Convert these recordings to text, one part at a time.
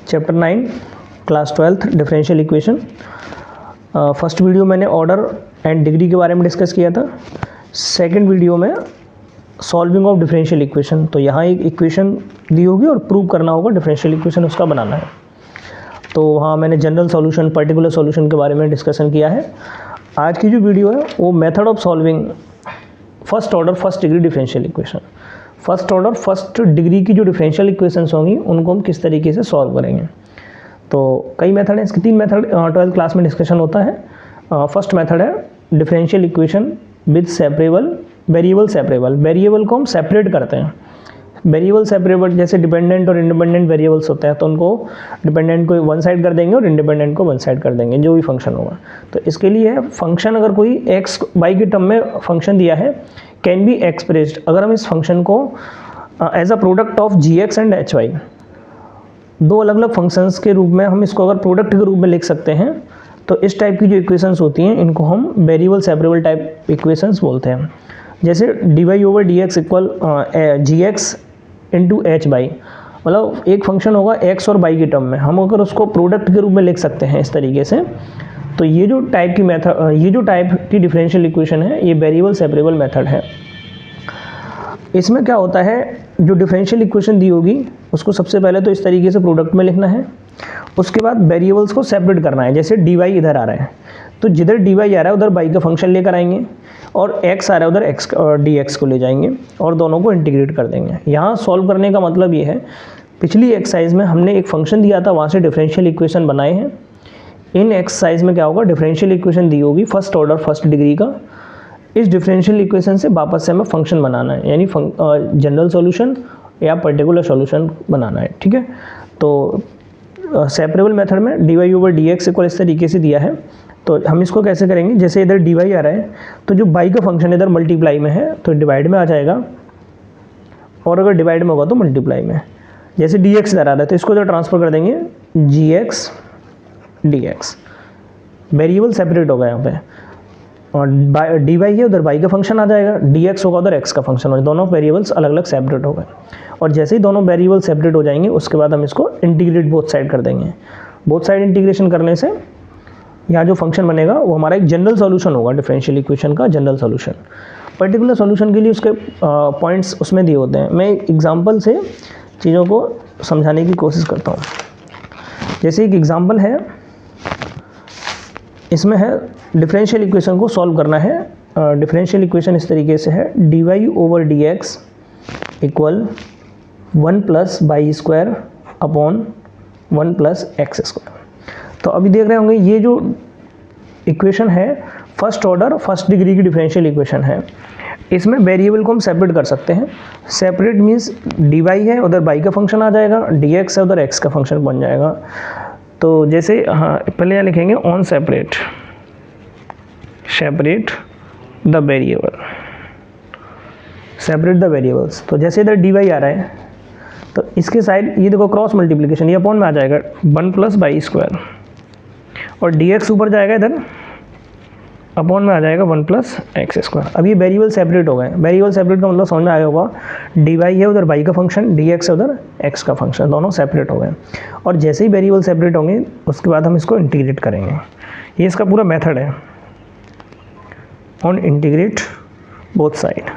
Chapter 9 class 12th differential equation. First video मैंने order and degree के बारे में डिस्कस किया था। सेकंड वीडियो में सॉल्विंग ऑफ डिफरेंशियल इक्वेशन। तो यहाँ एक इक्वेशन दी होगी और प्रूव करना होगा डिफरेंशियल इक्वेशन उसका बनाना है। तो वहाँ मैंने जनरल सॉल्यूशन, पर्टिकुलर सॉल्यूशन के बारे में डिस्कशन किया है। आज की जो वीडियो है वो method of solving first order first degree differential equation. First order first degree की जो डिफरेंशियल इक्वेशंस होंगी उनको हम किस तरीके से सॉल्व करेंगे। तो कई मेथड हैं, इसके 3 मेथड 12th क्लास में डिस्कशन होता है। फर्स्ट मेथड है differential equation with separable variable. Variable को हम सेपरेट करते हैं। वेरिएबल सेपरेबल जैसे डिपेंडेंट और इंडिपेंडेंट वेरिएबल्स होते हैं, तो उनको डिपेंडेंट को वन साइड कर देंगे और इंडिपेंडेंट को वन साइड कर देंगे, जो भी फंक्शन होगा। तो इसके लिए फंक्शन, अगर कोई एक्स वाई के टर्म में फंक्शन दिया है, कैन बी एक्सप्रेस्ड, अगर हम इस फंक्शन को as a product of g x and h y, दो अलग अलग फंक्शंस के रूप में हम इसको अगर प्रोडक्ट के रूप में लिख सकते हैं, तो इस टाइप की जो इक्वेशंस होती हैं इनको हम वेरिएबल सेपरेबल टाइप इक्वेशंस बोलते हैं। जैसे d y over d x equal g x into h y, मतलब एक फंक्शन होगा एक्स और बाई के टर्म में, हम अगर उसको प्रोडक्ट के रूप में लिख सकते हैं इस तरीके से। तो ये जो टाइप की मेथड, ये जो टाइप की डिफरेंशियल इक्वेशन है, ये वेरिएबल सेपरेबल मेथड है। इसमें क्या होता है, जो डिफरेंशियल इक्वेशन दी होगी उसको सबसे पहले तो इस तरीके से प्रोडक्ट में लिखना है, उसके बाद वेरिएबल्स को सेपरेट करना है। जैसे डी वाई इधर आ रहा है, तो जिधर डी वाई आ रहा है उधर बाई का फंक्शन लेकर आएंगे, और एक्स आ रहा है उधर एक्स डी एक्स को ले जाएंगे और दोनों को इंटीग्रेट कर देंगे। यहाँ सॉल्व करने का मतलब ये है, पिछली एक्सरसाइज में हमने एक फंक्शन दिया था, वहाँ से डिफरेंशियल इक्वेशन बनाए हैं। इन एक्सरसाइज में क्या होगा, डिफरेंशियल इक्वेशन दी होगी फर्स्ट ऑर्डर फर्स्ट डिग्री का, इस डिफरेंशियल इक्वेशन से वापस से हमें फंक्शन बनाना है, यानी जनरल सॉल्यूशन या पर्टिकुलर सॉल्यूशन बनाना है। ठीक है, तो सेपरेबल मेथड में d y over d x equal इस तरीके से दिया है। तो हम इसको कैसे करेंगे, जैसे इधर डी वाई आ रहा है, तो जो बाई का फंक्शन इधर मल्टीप्लाई में है तो डिवाइड में आ जाएगा, और अगर डिवाइड में होगा तो मल्टीप्लाई में। जैसे डी एक्स इधर आ रहा है तो इसको इधर ट्रांसफर कर देंगे g x d x, variable separate होगा यहाँ पे, और डी वाई है उधर वाई का फंक्शन आ जाएगा, डी एक्स होगा उधर एक्स का फंक्शन होगा, दोनों वेरिएबल्स अलग अलग सेपरेट हो गए। और जैसे ही दोनों वेरिएबल सेपरेट हो जाएंगे उसके बाद हम इसको इंटीग्रेट बोथ साइड कर देंगे। बोथ साइड इंटीग्रेशन करने से यहाँ जो फंक्शन बनेगा वो हमारा एक जनरल सॉल्यूशन होगा, डिफरेंशियल इक्वेशन का जनरल सॉल्यूशन। पर्टिकुलर सॉल्यूशन के लिए उसके पॉइंट्स उसमें दिए होते हैं। मैं एक एग्जांपल से चीज़ों को समझाने की कोशिश करता हूँ। जैसे एक एग्जांपल है, इसमें है डिफरेंशियल इक्वेशन को सॉल्व करना है। डिफरेंशियल इक्वेशन इस तरीके से है, d y over d x equal 1 plus y square upon 1 plus x square. तो अभी देख रहे होंगे ये जो इक्वेशन है फर्स्ट ऑर्डर फर्स्ट डिग्री की डिफरेंशियल इक्वेशन है। इसमें वेरिएबल को हम सेपरेट कर सकते हैं। सेपरेट मीन्स डी वाई है उधर बाई का फंक्शन आ जाएगा, डी एक्स है उधर एक्स का फंक्शन बन जाएगा। तो जैसे हाँ, पहले यहाँ लिखेंगे on separate the variable, separate the variables. तो जैसे इधर डी वाई आ रहा है तो इसके साइड ये देखो क्रॉस मल्टीप्लिकेशन, ये अपॉन में आ जाएगा 1 प्लस बाई स्क्वायर, और डी एक्स ऊपर जाएगा इधर अपॉन में आ जाएगा 1 प्लस एक्स स्क्वायर। अब ये वेरिएबल सेपरेट हो गए। वेरिएबल सेपरेट का मतलब समझ में आया होगा, डी वाई है उधर वाई का फंक्शन, डी एक्स है उधर एक्स का फंक्शन, दोनों सेपरेट हो गए। और जैसे ही वेरिएबल सेपरेट होंगे उसके बाद हम इसको इंटीग्रेट करेंगे। ये इसका पूरा मेथड है, ऑन इंटीग्रेट बोथ साइड।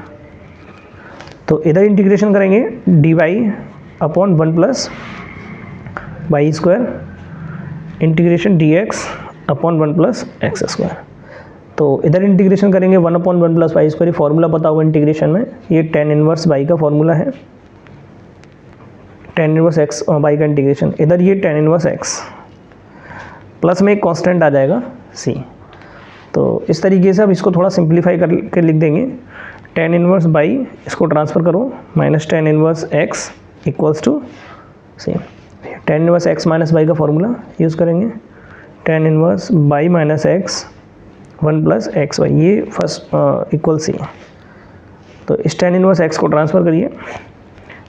तो इधर इंटीग्रेशन करेंगे d y upon 1 plus y square integration d x upon 1 plus x square. तो इधर इंटीग्रेशन करेंगे 1 upon 1 plus y square, formula पता होगा इंटीग्रेशन में, ये tan इनवर्स वाई का फॉर्मूला है, tan इनवर्स एक्स वाई का इंटीग्रेशन। इधर ये tan इनवर्स एक्स प्लस में एक कांस्टेंट आ जाएगा c। तो इस तरीके से अब इसको थोड़ा सिंप्लीफाई करके लिख देंगे, tan इनवर्स बाई, इसको ट्रांसफ़र करो, minus tan inverse x equals to c. tan inverse x minus y का फॉर्मूला यूज़ करेंगे, tan inverse y minus x 1 plus x y, ये फर्स्ट इक्वल सी। तो इस tan इनवर्स एक्स को transfer करिए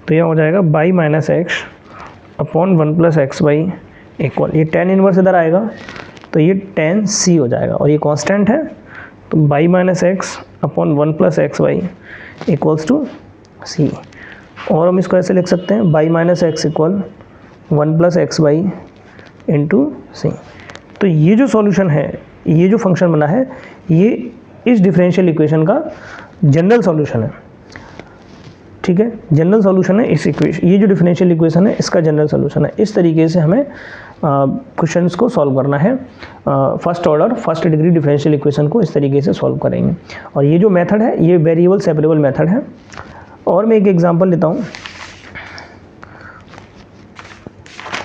तो यह हो जाएगा y minus x upon 1 plus x y equal, ये tan इनवर्स इधर आएगा तो ये tan सी हो जाएगा, और ये कांस्टेंट है तो y minus x upon 1 plus x y equals to c. और हम इसको ऐसे लिख सकते हैं, y minus x equal 1 plus x y into c. तो ये जो सॉल्यूशन है, ये जो फंक्शन बना है, ये इस डिफरेंशियल इक्वेशन का जनरल सॉल्यूशन है। ठीक है, जनरल सॉल्यूशन है इस इक्वेशन, ये जो डिफरेंशियल इक्वेशन है इसका जनरल सॉल्यूशन है। इस तरीके से हमें क्वेश्चंस को सॉल्व करना है। First order first degree differential equation को इस तरीके से सॉल्व करेंगे। और ये जो मेथड है ये वेरिएबल सेपरेबल मेथड है। और मैं एक एग्जांपल लेता हूँ,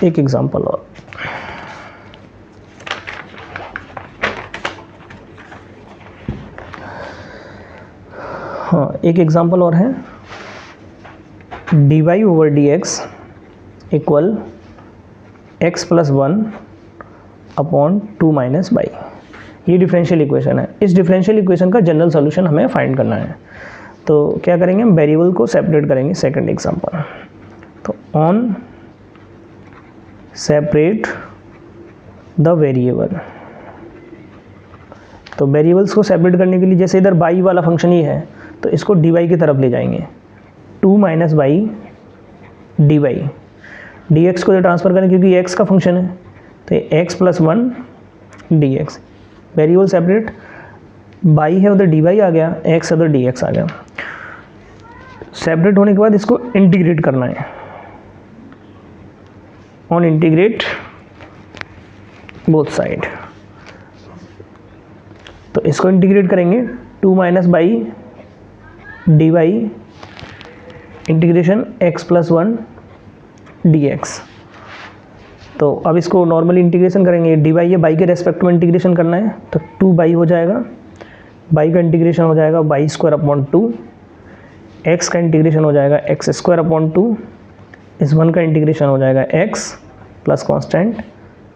एक एग्जांपल और। हाँ, एक एग्जांपल और है, dy over dx equal x plus 1 upon 2 minus by. ये डिफरेंशियल इक्वेशन है। इस डिफरेंशियल इक्वेशन का जनरल सॉल्यूशन हमें फाइंड करना है। तो क्या करेंगे, हम वेरिएबल को सेपरेट करेंगे। सेकंड एग्जांपल, तो ऑन सेपरेट द वेरिएबल। तो वेरिएबल्स को सेपरेट करने के लिए, जैसे इधर बाई वाला फंक्शन ही है तो इसको dy की तरफ ले जाएंगे। 2 माइनस बाई dy, dx को जो ट्रांसफ़र करें क्योंकि x का फंक्शन है तो ये x plus 1 dx। Variable separate, by है उधर dy आ गया, x उधर dx आ गया। सेपरेट होने के बाद इसको इंटीग्रेट करना है। ऑन इंटीग्रेट बोथ साइड, तो इसको इंटीग्रेट करेंगे। 2 minus by dy integration x plus 1 dx। तो अब इसको नॉर्मली इंटीग्रेशन करेंगे। dy ये बाई के रेस्पेक्ट में इंटीग्रेशन करना है तो 2 बाई हो जाएगा, बाई का इंटीग्रेशन हो जाएगा बाई स्क्वायर अपॉन 2, x का इंटीग्रेशन हो जाएगा एक्स स्क्वायर अपॉन 2, इस 1 का इंटीग्रेशन हो जाएगा x प्लस कॉन्स्टेंट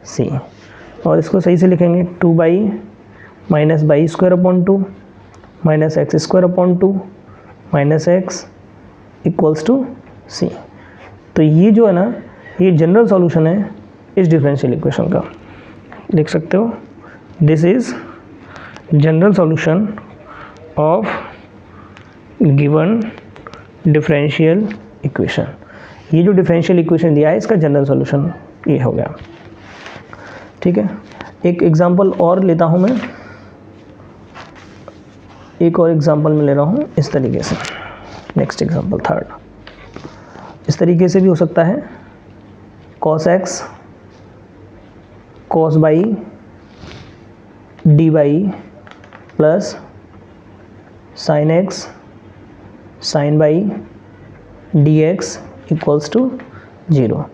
c। और इसको सही से लिखेंगे, 2 y minus y square upon 2 minus x square upon 2 minus x equals to c. तो ये जो है ना, ये जनरल सॉल्यूशन है इस डिफरेंशियल इक्वेशन का। लिख सकते हो, this is general solution of given differential equation. ये जो डिफरेंशियल इक्वेशन दिया है इसका जनरल सॉल्यूशन ये हो गया। ठीक है, एक एग्जांपल और लेता हूँ मैं, एक और एग्जांपल मैं ले रहा हूँ इस तरीके से। नेक्स्ट एग्जांपल थर्ड, इस तरीके से भी हो सकता है, cos x cos y d y plus sin x sin y d x equals to 0।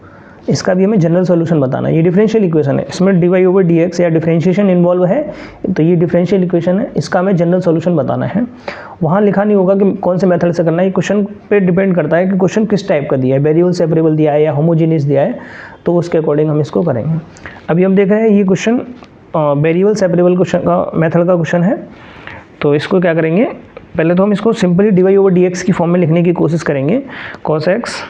इसका भी हमें जनरल सॉल्यूशन बताना है। ये डिफरेंशियल इक्वेशन है, इसमें d y over d x या डिफरेंशिएशन इन्वॉल्व है, तो ये डिफरेंशियल इक्वेशन है, इसका हमें जनरल सॉल्यूशन बताना है। वहाँ लिखा नहीं होगा कि कौन से मेथड से करना है, ये क्वेश्चन पे डिपेंड करता है कि क्वेश्चन किस टाइप का दिया है, वेरिएबल सेपरेबल दिया है या होमोजेनियस दिया है, तो उसके अकॉर्डिंग हम इसको करेंगे। अभी हम देख रहे हैं ये क्वेश्चन वेरिएबल सेपरेबल क्वेश्चन का मेथड का क्वेश्चन है। तो इसको क्या करेंगे, पहले तो हम इसको simply d y over d x की फॉर्म में लिखने की कोशिश करेंगे। Cos x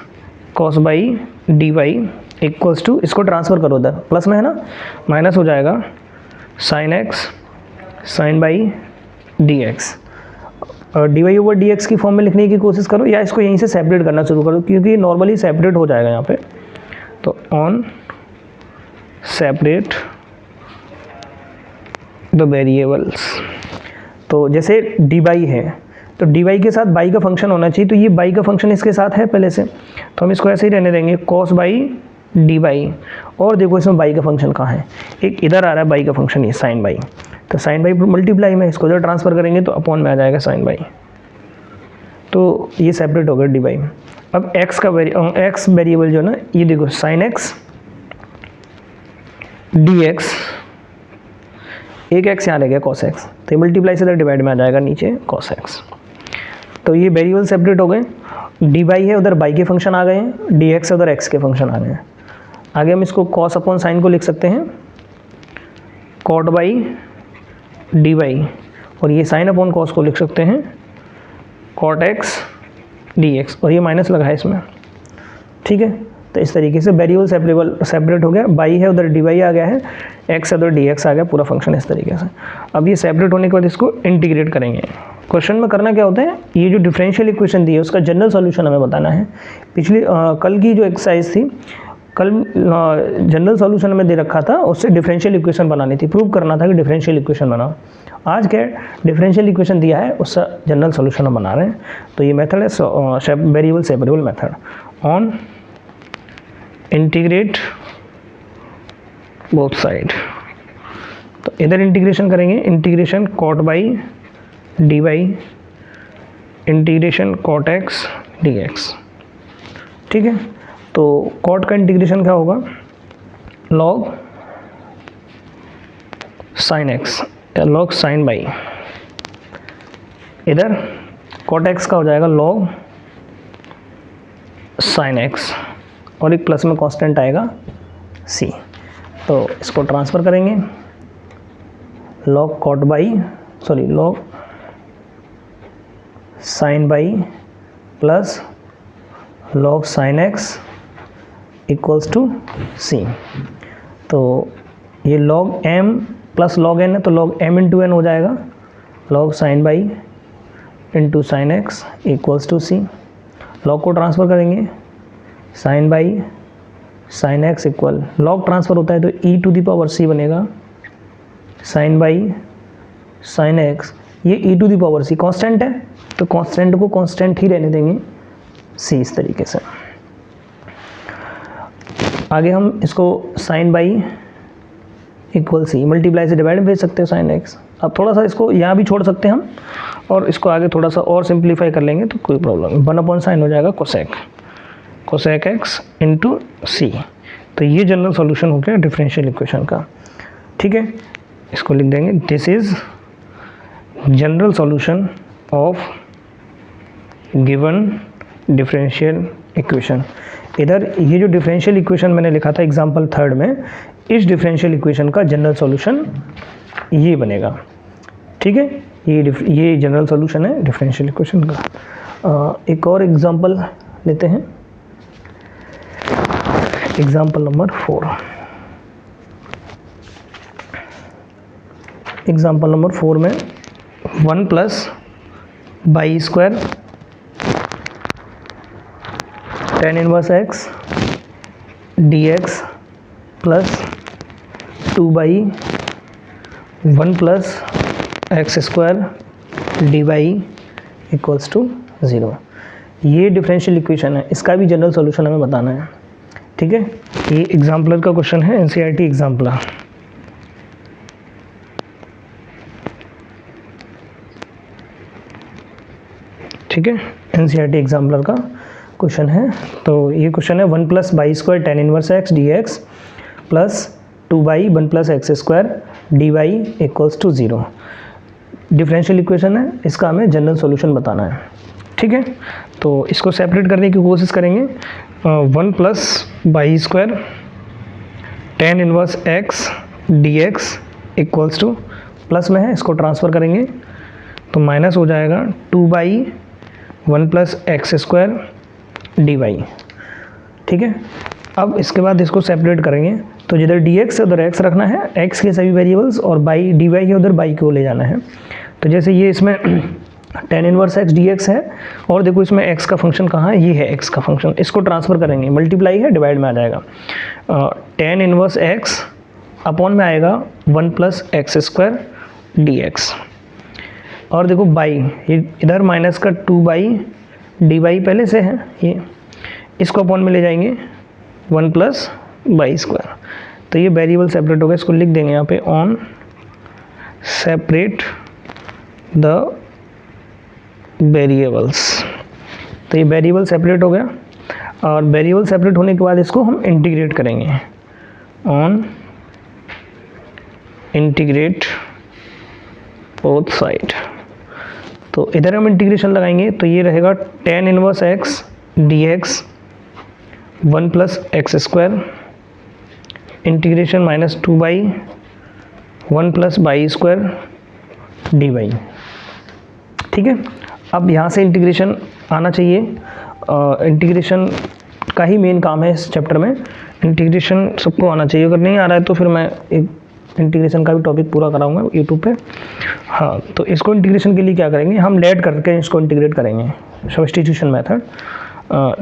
cos y d y equals to, इसको ट्रांसफ़र करो उधर, प्लस में है ना, माइनस हो जाएगा sine x sine y d x. और d y over d x की फॉर्म में लिखने की कोशिश करो या इसको यहीं से सेपरेट करना शुरू करो क्योंकि नॉर्मली सेपरेट हो जाएगा यहाँ पे। तो ऑन सेपरेट द वेरिएबल्स, तो जैसे डी बाई है तो डी वाई के साथ बाई का फंक्शन होना चाहिए, तो ये बाई का फंक्शन इसके साथ है पहले से, तो हम इसको ऐसे ही रहने देंगे कॉस बाई डी बाई। और देखो इसमें बाई का फंक्शन कहाँ है, एक इधर आ रहा है बाई का फंक्शन, ये साइन बाई, तो साइन बाई मल्टीप्लाई में इसको इधर ट्रांसफ़र करेंगे तो अपॉन में आ जाएगा साइन बाई। तो ये सेपरेट हो गया डी बाई। अब एक्स का एक्स वेरिएबल जो है ना, ये देखो साइन एक्स डी एक्स, एक एक्स यहाँ रह गया कॉस एक्स, तो ये मल्टीप्लाई से इधर डिवाइड में आ जाएगा नीचे कॉस एक्स। तो ये वेरिएबल सेपरेट हो गए, डी बाई है उधर बाई के फंक्शन आ गए हैं, डी एक्स है उधर एक्स के फंक्शन आ गए हैं। आगे हम इसको कॉस अपॉन साइन को लिख सकते हैं कॉट बाई डी बाई, और ये साइन अपॉन कॉस को लिख सकते हैं कॉट एक्स डी एक्स, और ये माइनस लगा है इसमें। ठीक है, तो इस तरीके से वेरिएबल सेपरेट हो गया, बाई है उधर डी वाई आ गया है, एक्स है उधर डी एक्स आ गया, पूरा फंक्शन इस तरीके से। अब ये सेपरेट होने के बाद इसको इंटीग्रेट करेंगे। क्वेश्चन में करना क्या होता है, ये जो डिफरेंशियल इक्वेशन दी है उसका जनरल सॉल्यूशन हमें बताना है। पिछली कल की जो एक्सरसाइज थी कल जनरल सॉल्यूशन में दे रखा था, उससे डिफरेंशियल इक्वेशन बनानी थी, प्रूव करना था कि डिफरेंशियल इक्वेशन बनाओ। आज क्या डिफरेंशियल इक्वेशन दिया है, उससे जनरल सॉल्यूशन हम बना रहे हैं। तो ये मेथड है variable separable method on integrate both side. तो इधर इंटीग्रेशन करेंगे, integration cot y d y integration cot x d x. ठीक है, तो कॉट का इंटीग्रेशन क्या होगा, लॉग साइन एक्स या लॉग साइन बाई। इधर कॉट एक्स का हो जाएगा लॉग साइन एक्स और एक प्लस में कांस्टेंट आएगा सी। तो इसको ट्रांसफ़र करेंगे, log cot y log sine y plus log sine x equals to c. तो ये log m plus log n है, तो लॉग m इंटू एन हो जाएगा, log sine y into sine x equals to c. Log को transfer करेंगे, sine y sine x equal, log transfer होता है तो e to the power c बनेगा, साइन बाई साइन एक्स, ये e to the power c constant है, तो constant को कांस्टेंट ही रहने देंगे c इस तरीके से। आगे हम इसको sine y equal c, multiply से डिवाइड भेज सकते हो साइन एक्स। अब थोड़ा सा इसको यहाँ भी छोड़ सकते हैं हम, और इसको आगे थोड़ा सा और सिंप्लीफाई कर लेंगे तो कोई प्रॉब्लम नहीं। 1/sin हो जाएगा कोसेक एक्स इंटू सी। तो ये जनरल सॉल्यूशन हो गया डिफरेंशियल इक्वेशन का। ठीक है, इसको लिख देंगे, this is general solution of given differential equation. इधर ये जो डिफरेंशियल इक्वेशन मैंने लिखा था एग्जाम्पल 3 में, इस डिफरेंशियल इक्वेशन का जनरल सॉल्यूशन ये बनेगा। ठीक है, ये जनरल सॉल्यूशन है डिफरेंशियल इक्वेशन का। एक और एग्जाम्पल लेते हैं, एग्जाम्पल नंबर 4। एग्जाम्पल नंबर 4 में 1 plus y square tan inverse x dx plus 2 y 1 plus x square d y equals to 0। ये डिफरेंशियल इक्वेशन है, इसका भी जनरल सॉल्यूशन हमें बताना है। ठीक है, ये एग्जाम्पलर का क्वेश्चन है, एनसीईआरटी एग्जाम्पलर। ठीक है, एनसीईआरटी एग्जाम्पलर का क्वेश्चन है। तो ये क्वेश्चन है 1 plus y square tan inverse x d x plus 2 y 1 plus x square d y equals to 0। Differential equation है, इसका हमें जनरल सॉल्यूशन बताना है। ठीक है, तो इसको सेपरेट करने की कोशिश करेंगे। 1 plus y square tan inverse x d x equals to, plus में है इसको ट्रांसफ़र करेंगे तो माइनस हो जाएगा 2 y 1 plus x square d y. ठीक है, अब इसके बाद इसको सेपरेट करेंगे, तो जिधर डी एक्स है उधर एक्स रखना है, एक्स के सभी वेरिएबल्स, और बाई डी वाई है उधर बाई को ले जाना है। तो जैसे ये इसमें tan inverse x d x है, और देखो इसमें एक्स का फंक्शन कहाँ है, ये है एक्स का फंक्शन, इसको ट्रांसफ़र करेंगे, मल्टीप्लाई है डिवाइड में आ जाएगा, tan इनवर्स एक्स अपॉन में आएगा 1 plus x square d x, और देखो बाई, ये इधर माइनस का 2 बाई डी वाई पहले से है, ये इसको अपॉन में ले जाएंगे 1 प्लस बाई स्क्वायर। तो ये वेरिएबल सेपरेट हो गया, इसको लिख देंगे यहाँ पे ऑन सेपरेट द वेरिएबल्स। तो ये वेरिएबल सेपरेट हो गया, और वेरिएबल सेपरेट होने के बाद इसको हम इंटीग्रेट करेंगे, ऑन इंटीग्रेट बोथ साइड। तो इधर हम इंटीग्रेशन लगाएंगे, तो ये रहेगा tan inverse x d x 1 plus x square integration minus 2 y 1 plus y square d y. ठीक है, अब यहाँ से इंटीग्रेशन आना चाहिए, इंटीग्रेशन का ही मेन काम है इस चैप्टर में, इंटीग्रेशन सबको आना चाहिए, अगर नहीं आ रहा है तो फिर मैं एक इंटीग्रेशन का भी टॉपिक पूरा कराऊंगा यूट्यूब पे। हाँ, तो इसको इंटीग्रेशन के लिए क्या करेंगे, हम लेट करके इसको इंटीग्रेट करेंगे, सब्स्टिट्यूशन मेथड।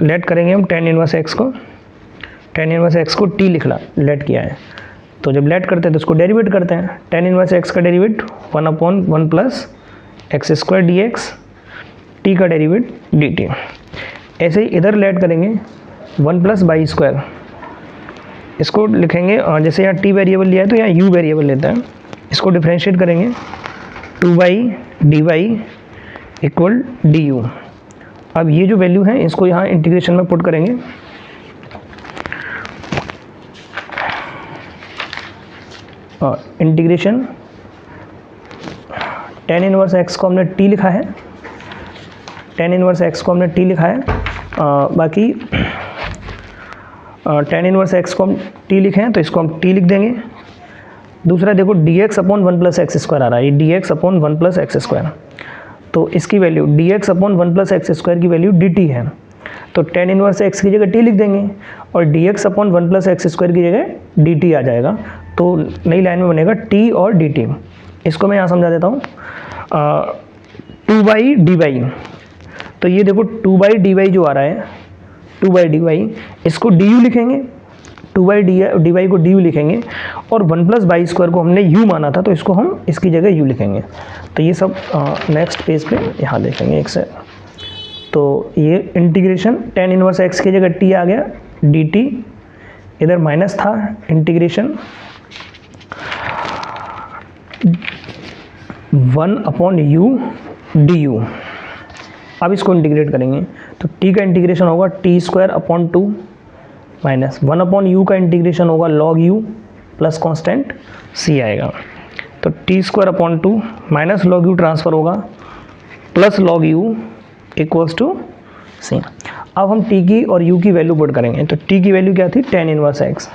लेट करेंगे हम tan इनवर्स एक्स को, tan इनवर्स x को t लिखना लेट किया है, तो जब लेट करते हैं तो उसको डेरिवेट करते हैं। tan इनवर्स x का derivative 1/1 plus x square d x, T का डेरिवेट डी टी। ऐसे ही इधर लेट करेंगे 1 प्लस बाई स्क्वायर, इसको लिखेंगे जैसे यहाँ t वेरिएबल लिया है तो यहाँ u वेरिएबल लेता है, इसको डिफ्रेंशिएट करेंगे 2 y d y equal d u. अब ये जो वैल्यू है इसको यहाँ इंटीग्रेशन में पुट करेंगे, इंटीग्रेशन tan इनवर्स x को हमने t लिखा है, tan इनवर्स x को हमने t लिखा है, बाकी tan इनवर्स x को हम t लिखे हैं तो इसको हम t लिख देंगे। दूसरा देखो dx upon 1 plus x square आ रहा है, ये dx upon 1 plus x square, तो इसकी value dx upon 1 plus x square की वैल्यू dt है, तो tan इनवर्स x की जगह t लिख देंगे और dx upon 1 plus x square की जगह dt आ जाएगा, तो नई लाइन में बनेगा t और dt। इसको मैं यहाँ समझा देता हूँ, 2 बाई डी वाई, तो ये देखो 2 बाई डी वाई जो आ रहा है, 2 बाई डी वाई, इसको डी यू लिखेंगे, 2 बाई डी वाई को डी यू लिखेंगे, और 1 प्लस बाई स्क्वायर को हमने यू माना था तो इसको हम इसकी जगह यू लिखेंगे। तो ये सब नेक्स्ट पेज पे यहाँ देखेंगे एक से। तो ये इंटीग्रेशन tan इनवर्स x की जगह t आ गया dt, इधर माइनस था, इंटीग्रेशन 1/u du। अब इसको इंटीग्रेट करेंगे तो t का इंटीग्रेशन होगा t square upon 2 minus 1/u का इंटीग्रेशन होगा log u plus constant c आएगा, तो t square upon 2 minus log u transfer होगा plus log u equals to c। अब हम t की और u की वैल्यू पुट करेंगे, तो t की वैल्यू क्या थी, tan इनवर्स x,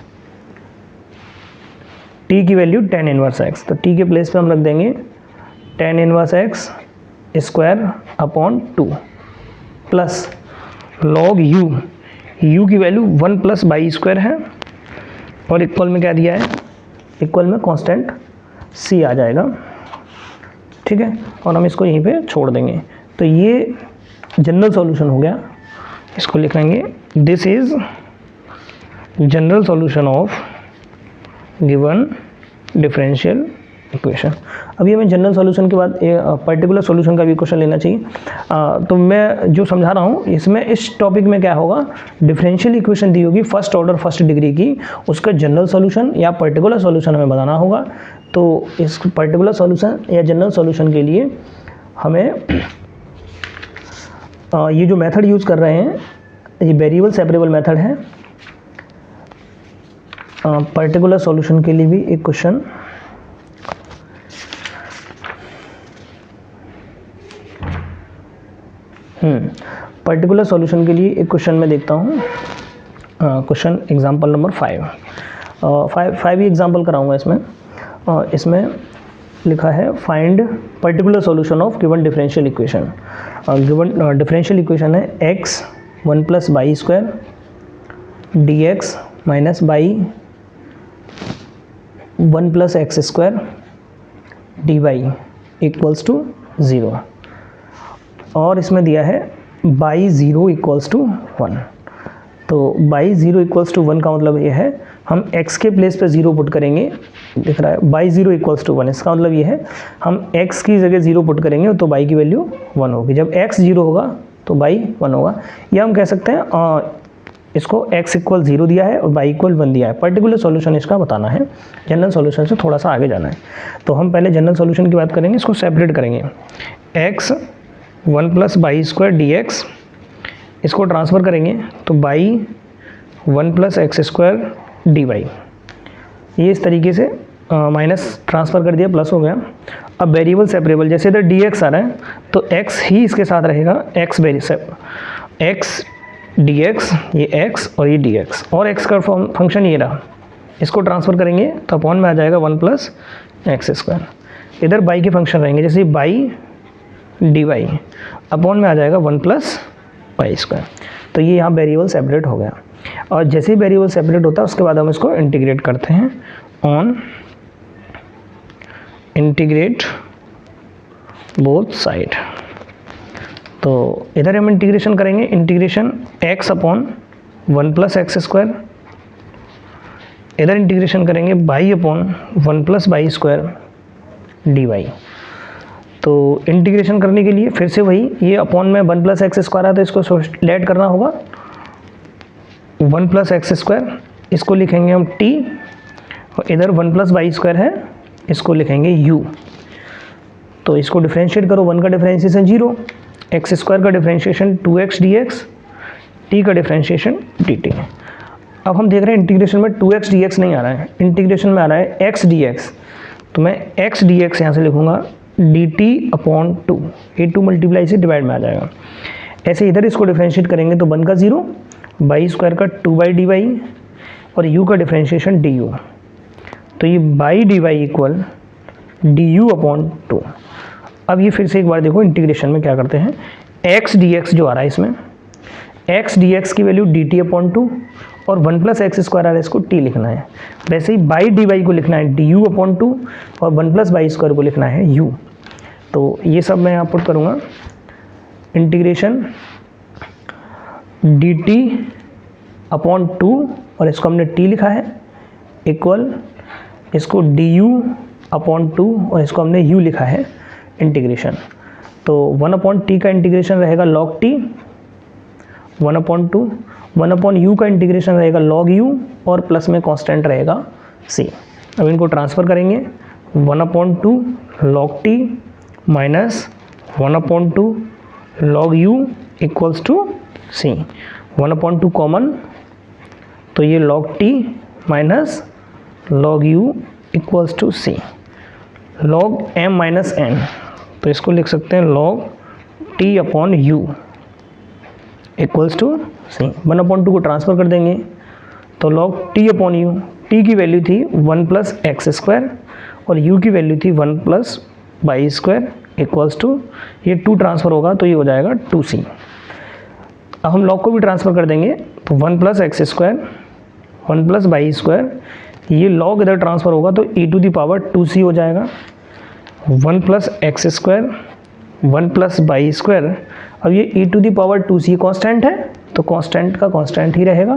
t की वैल्यू tan इनवर्स x, तो t के प्लेस पे हम रख देंगे tan inverse x square upon 2 plus log u की वैल्यू 1 प्लस बाई स्क्वायर है और इक्वल में क्या दिया है, इक्वल में कांस्टेंट c आ जाएगा, ठीक है, और हम इसको यहीं पे छोड़ देंगे। तो ये जनरल सॉल्यूशन हो गया, इसको लिखेंगे this is general solution of given differential equation. अभी हमें जनरल सॉल्यूशन के बाद पर्टिकुलर सॉल्यूशन का भी क्वेश्चन लेना चाहिए। तो मैं जो समझा रहा हूँ इसमें, इस टॉपिक में क्या होगा, डिफरेंशियल इक्वेशन दी होगी फर्स्ट ऑर्डर फर्स्ट डिग्री की, उसका जनरल सॉल्यूशन या पर्टिकुलर सॉल्यूशन हमें बताना होगा। तो इस पर्टिकुलर सॉल्यूशन या जनरल सॉल्यूशन के लिए हमें ये जो मेथड यूज़ कर रहे हैं, ये वेरिएबल सेपरेबल मेथड है। पर्टिकुलर सॉल्यूशन के लिए भी एक क्वेश्चन, पर्टिकुलर सॉल्यूशन के लिए एक क्वेश्चन मैं देखता हूँ, क्वेश्चन एग्जांपल नंबर 5 ही एग्जांपल कराऊंगा इसमें। इसमें लिखा है find particular solution of given differential equation. Given differential equation है x 1 plus y square d x minus y 1 plus x square d y equals to 0, और इसमें दिया है बाई 0 इक्वल्स टू 1। तो बाई 0 इक्वल्स टू 1 का मतलब ये है हम x के प्लेस पे 0 पुट करेंगे, दिख रहा है बाई 0 इक्वल्स टू 1, इसका मतलब ये है हम x की जगह 0 पुट करेंगे तो बाई की वैल्यू 1 होगी। जब x 0 होगा तो बाई 1 होगा, या हम कह सकते हैं इसको x इक्वल 0 दिया है और बाई इक्वल 1 दिया है। पर्टिकुलर सॉल्यूशन इसका बताना है, जनरल सॉल्यूशन से थोड़ा सा आगे जाना है। तो हम पहले जनरल सॉल्यूशन की बात करेंगे, इसको सेपरेट करेंगे। x 1 plus y square d x, इसको ट्रांसफ़र करेंगे तो y 1 plus x square d y, ये इस तरीके से माइनस ट्रांसफ़र कर दिया, प्लस हो गया। अब वेरिएबल सेपरेबल, जैसे इधर डी एक्स आ रहा है तो x ही इसके साथ रहेगा, x डी एक्स, ये x और ये डी एक्स, और x का फंक्शन ये रहा, इसको ट्रांसफ़र करेंगे तो अपॉन में आ जाएगा 1 प्लस एक्स स्क्वायर। इधर बाई के फंक्शन रहेंगे, जैसे बाई डी वाई, अपॉन में आ जाएगा 1 प्लस वाई स्क्वायर। तो ये यहाँ वेरिएबल सेपरेट हो गया, और जैसे ही वेरिएबल सेपरेट होता है उसके बाद हम इसको इंटीग्रेट करते हैं ऑन इंटीग्रेट बोथ साइड। तो इधर हम इंटीग्रेशन करेंगे, integration x upon 1 plus x square इधर इंटीग्रेशन करेंगे y upon 1 plus y square d y. तो इंटीग्रेशन करने के लिए फिर से वही, ये अपॉन में 1 प्लस एक्स स्क्वायर है तो इसको लेट करना होगा, 1 प्लस एक्स स्क्वायर, इसको लिखेंगे हम टी, और इधर 1 प्लस बाई स्क्वायर है, इसको लिखेंगे यू। तो इसको डिफ्रेंशिएट करो, 1 का डिफ्रेंशिएशन 0, एक्स स्क्वायर का डिफ्रेंशिएशन 2x dx, टी का डिफ्रेंशिएशन dt। अब हम देख रहे हैं इंटीग्रेशन में 2x dx नहीं आ रहा है, इंटीग्रेशन में आ रहा है x dx। तो मैं x dx यहाँ से लिखूँगा dt अपॉन 2, ये 2 मल्टीप्लाई से डिवाइड में आ जाएगा। ऐसे इधर इसको डिफ्रेंशिएट करेंगे तो 1 का 0, बाई स्क्वायर का 2 बाई डी वाई, और u का डिफ्रेंशिएशन du। तो ये y d y equal d u upon 2। अब ये फिर से एक बार देखो इंटीग्रेशन में क्या करते हैं, x dx जो आ रहा है इसमें, x dx की वैल्यू dt अपॉन 2 और 1 प्लस एक्स स्क्वायर आ रहा है, इसको t लिखना है। वैसे ही बाई डी वाई को लिखना है du अपॉन 2 और 1 प्लस बाई स्क्वायर को लिखना है u। तो ये सब मैं यहाँ पुट करूँगा, इंटीग्रेशन dt अपॉन 2 और इसको हमने t लिखा है इक्वल, इसको du अपॉन 2 और इसको हमने u लिखा है इंटीग्रेशन। तो 1 अपॉन टी का इंटीग्रेशन रहेगा log t 1 upon 2, 1 upon u का इंटीग्रेशन रहेगा log u और प्लस में कांस्टेंट रहेगा c। अब इनको ट्रांसफ़र करेंगे, 1 upon 2 log t minus 1 upon 2 log u equals to c। 1 upon 2 common, तो ये log t minus log u equals to c। log m minus n, तो इसको लिख सकते हैं log t upon u equals to c। 1 upon 2 को transfer कर देंगे तो log t upon u, t की वैल्यू थी 1 प्लस एक्स स्क्वायर और u की वैल्यू थी 1 plus y square equals to, ये 2 ट्रांसफ़र होगा तो ये हो जाएगा 2c। अब हम log को भी ट्रांसफ़र कर देंगे तो 1 plus x square 1 plus y square, ये log इधर ट्रांसफ़र होगा तो e to the power 2c हो जाएगा। 1 plus x square 1 plus y square, अब ये e to the power 2c constant है तो कांस्टेंट का कांस्टेंट ही रहेगा,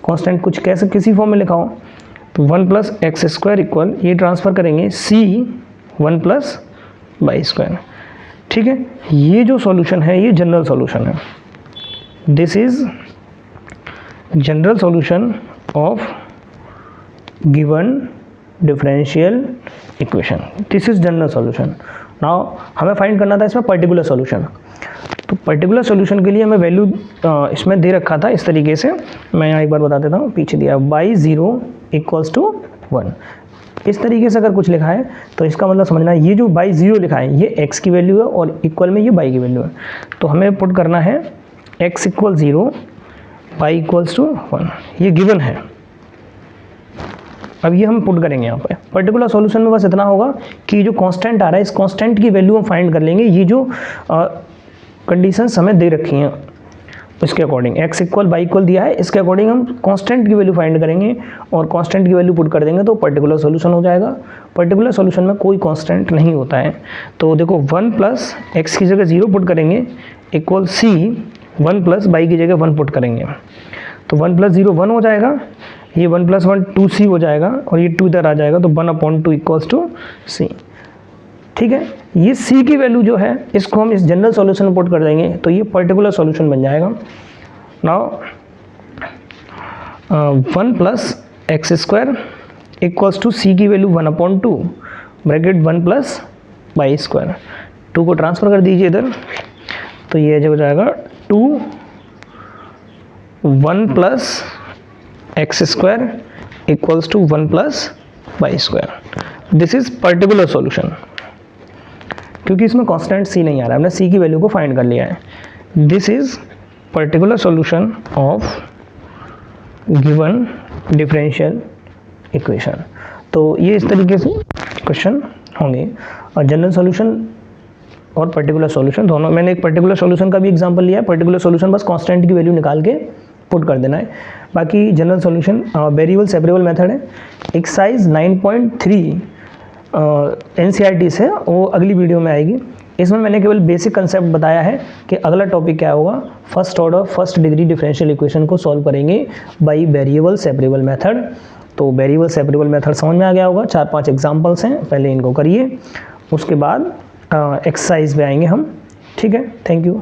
कांस्टेंट कुछ कैसे किसी फॉर्म में लिखा हो तो 1 प्लस एक्स स्क्वायर इक्वल, ये ट्रांसफ़र करेंगे c 1 प्लस बाई स्क्वायर। ठीक है, ये जो सॉल्यूशन है ये जनरल सॉल्यूशन है, this is general solution of given differential equation, this is general solution. Now हमें फाइंड करना था इसमें पर्टिकुलर सॉल्यूशन। तो पर्टिकुलर सॉल्यूशन के लिए हमें वैल्यू इसमें दे रखा था इस तरीके से, मैं यहाँ एक बार बता देता हूँ, पीछे दिया y0 इक्वल्स टू 1। इस तरीके से अगर कुछ लिखा है तो इसका मतलब समझना है ये जो y0 लिखा है ये x की वैल्यू है और इक्वल में ये y की वैल्यू है। तो हमें पुट करना है x equal 0, y equals to 1, ये गिवन है। अब ये हम पुट करेंगे यहाँ पे पर्टिकुलर सॉल्यूशन में, बस इतना होगा कि जो कांस्टेंट आ रहा है इस कांस्टेंट की वैल्यू हम फाइंड कर लेंगे, ये जो कंडीशंस हमें दे रखी हैं इसके according, x equal by equal दिया है, इसके अकॉर्डिंग हम कांस्टेंट की वैल्यू फाइंड करेंगे और कांस्टेंट की वैल्यू पुट कर देंगे तो पर्टिकुलर सॉल्यूशन हो जाएगा। पर्टिकुलर सॉल्यूशन में कोई कांस्टेंट नहीं होता है। तो देखो 1 प्लस एक्स की जगह 0 पुट करेंगे इक्वल c, 1 प्लस बाई की जगह 1 पुट करेंगे तो 1 प्लस 0 1 हो जाएगा, ये 1 प्लस 1 2c हो जाएगा और ये 2 इधर आ जाएगा तो 1 अपॉन 2 इक्वल्स टू c। ठीक है, ये c की वैल्यू जो है इसको हम इस जनरल सॉल्यूशन में पुट कर देंगे तो ये पर्टिकुलर सॉल्यूशन बन जाएगा। Now 1 plus x square equals to c की value 1 upon 2 bracket 1 plus y square, 2 को ट्रांसफ़र कर दीजिए इधर तो ये जो हो जाएगा 2 1 plus x square equals to 1 plus y square. This is particular solution, क्योंकि इसमें कांस्टेंट c नहीं आ रहा है, हमने c की वैल्यू को फाइंड कर लिया है। This is particular solution of given differential equation. तो ये इस तरीके से क्वेश्चन होंगे और जनरल सॉल्यूशन और पर्टिकुलर सॉल्यूशन दोनों। मैंने एक पर्टिकुलर सॉल्यूशन का भी एग्जांपल लिया है, पर्टिकुलर सॉल्यूशन बस कांस्टेंट की वैल्यू निकाल के पुट कर देना है, बाकी general solution variable separable method है। एक्सरसाइज 9.3 NCERT से, वो अगली वीडियो में आएगी। इसमें मैंने केवल बेसिक कंसेप्ट बताया है कि अगला टॉपिक क्या होगा, first order first degree differential equation को सॉल्व करेंगे बाय वेरिएबल सेपरेबल मेथड। तो वेरिएबल सेपरेबल मेथड समझ में आ गया होगा, 4-5 एग्जांपल्स हैं, पहले इनको करिए, उसके बाद एक्सरसाइज पे आएंगे हम। ठीक है, थैंक यू।